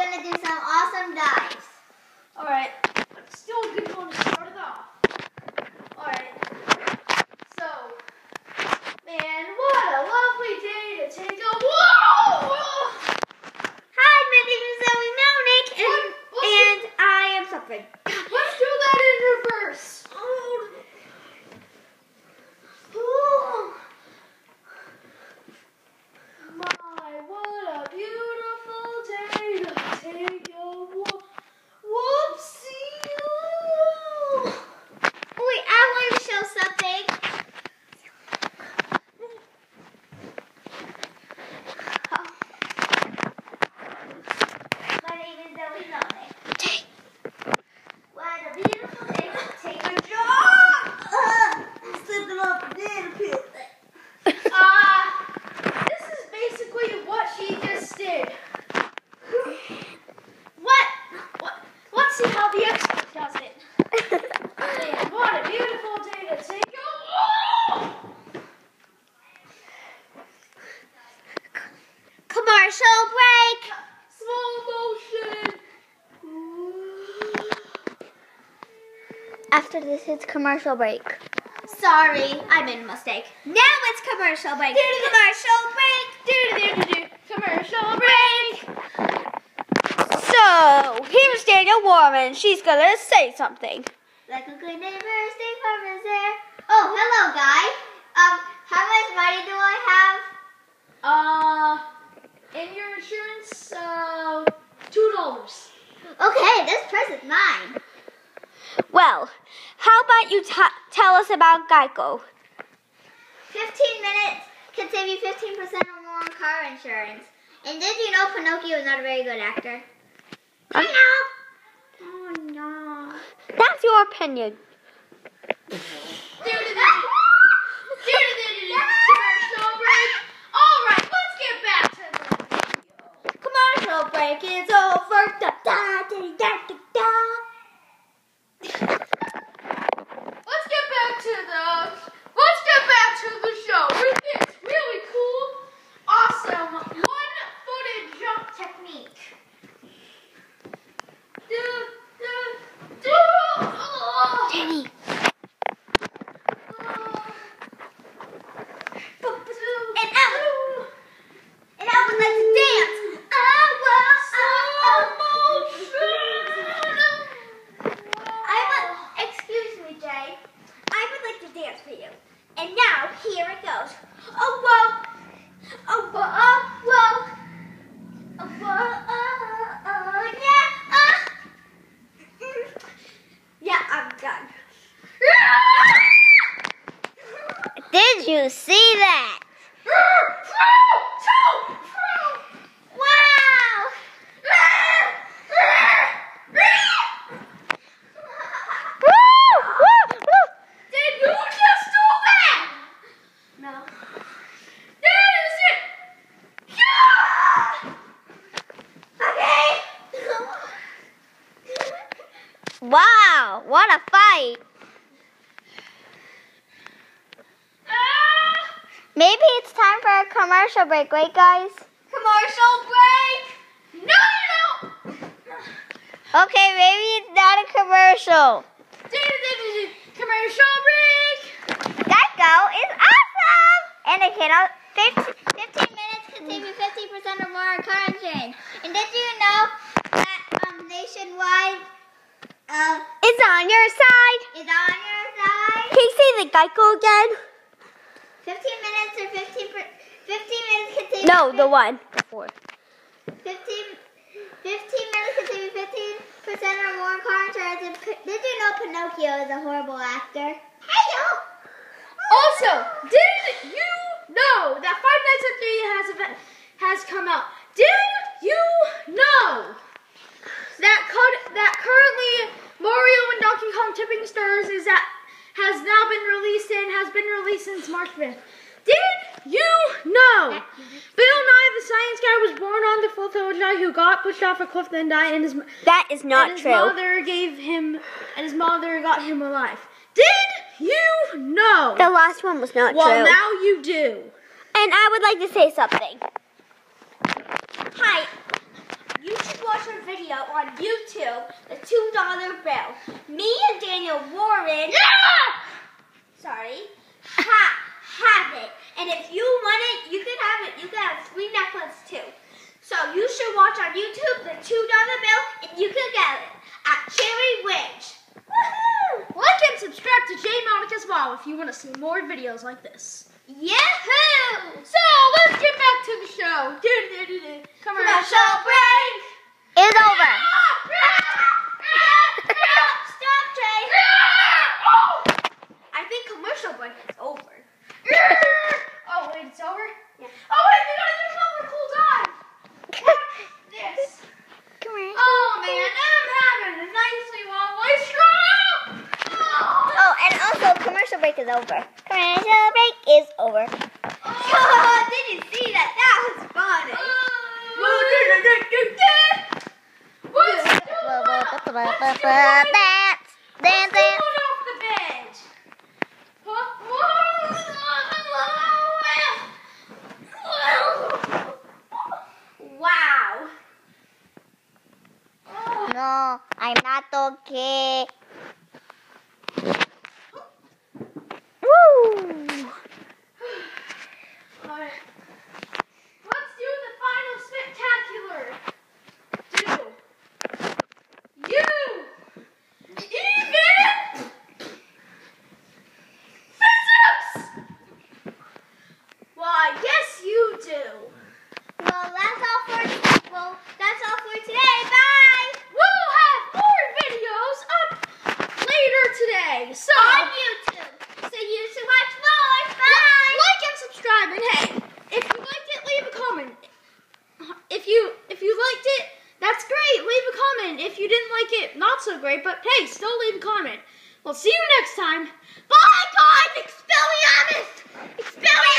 gonna do some awesome dives. Alright, but still a good one to start it off. Alright, so, man, what a lovely day to take a whoa! Hi, my name is Zoe Melnick, and I am something. Let's do that in reverse. My, what a beautiful day to take a walk. Whoopsie! Wait, I want to show something. My name is Zoe Melnick. What a beautiful day to take a jog. Slipping off the little peel. This is basically what she just did. Let's see how the expert does it. Man, what a beautiful day to take a walk. Commercial break. Slow motion. After this, it's commercial break. Sorry, I made a mistake. Now it's commercial break. Commercial break. Commercial break. So, here's Danielle Warren. She's gonna say something. Like a good neighbor, State Farm is there. Oh, hello, guy. How much money do I have? In your insurance, $2. Okay, this purse is mine. Well, how about you tell us about Geico? 15 minutes can save you 15% or more on car insurance. And did you know Pinocchio is not a very good actor? I know. Oh, no. That's your opinion. Commercial break. All right, let's get back to the video. Commercial break is over. Da, da, da, da, da, da. Let's get back to the show with this really cool, awesome one-footed jump technique. Danny. And I would like to dance. Excuse me, Jay. I would like to dance for you. And now, here it goes. Oh, whoa. Oh, whoa. Oh, whoa. Oh, whoa. Yeah. Yeah, I'm done. Did you see that? Wow. Did you just do that? No. That is it. Yeah! Okay. Wow, what a fight. Maybe it's time for a commercial break, right, guys? Commercial break. No. Okay, maybe it's not a commercial. Commercial break. Geico is awesome! And it can 15 minutes can save you 50% or more on car insurance. And did you know that nationwide It's on your side. is on your side? Can you say the Geico again? 15 minutes or 15 minutes can save No, you the one before. 15 minutes can save you 15% or more on car insurance. And did you know Pinocchio is a horrible actor? Hey, Also, did you know that Five Nights at Freddy's has come out? Did you know that currently Mario and Donkey Kong Tipping Stars has now been released and has been released since March 5th? Did you know Bill Nye the Science Guy was born on the 4th of July, who got pushed off a cliff then died, and That is not his true. mother got him alive? Did you know? The last one was not Well, true. now you do. And I would like to say something. Hi. you should watch our video on YouTube, the $2 bill. Me and Daniel Warren, have it. And if you want it, you can have it. You can have free necklace too. So you should watch on YouTube, the $2 bill, and you can get it at Cherry Ridge. Woohoo! Like and subscribe to J Monica as well if you want to see more videos like this. Yahoo! So let's get back to the show. Commercial break! It's over. Stop, Jay! I think commercial break is over. Oh wait, it's over? Yeah. Oh wait, we gotta do one more cool dive. This. Come here. Oh man, I'm having a nicely long way scroll. Oh, and also commercial break is over. Commercial break is over. Oh, didn't see that. That was funny. Dance, dance. Off the bench. Wow. No, I'm not okay. Woo! Alright. Let's do the final spectacular. Even physics! Well, I guess you do. Well, that's all for today. Bye. We'll have more videos up later today. So, On YouTube. So you should watch more. Bye. like and subscribe. And hey, if you liked it, leave a comment. If you liked it, that's great. Leave a comment. If you didn't like it, not so great. But hey, still leave a comment. We'll see you next time. Bye, guys. Expelliarmus. Expelliarmus.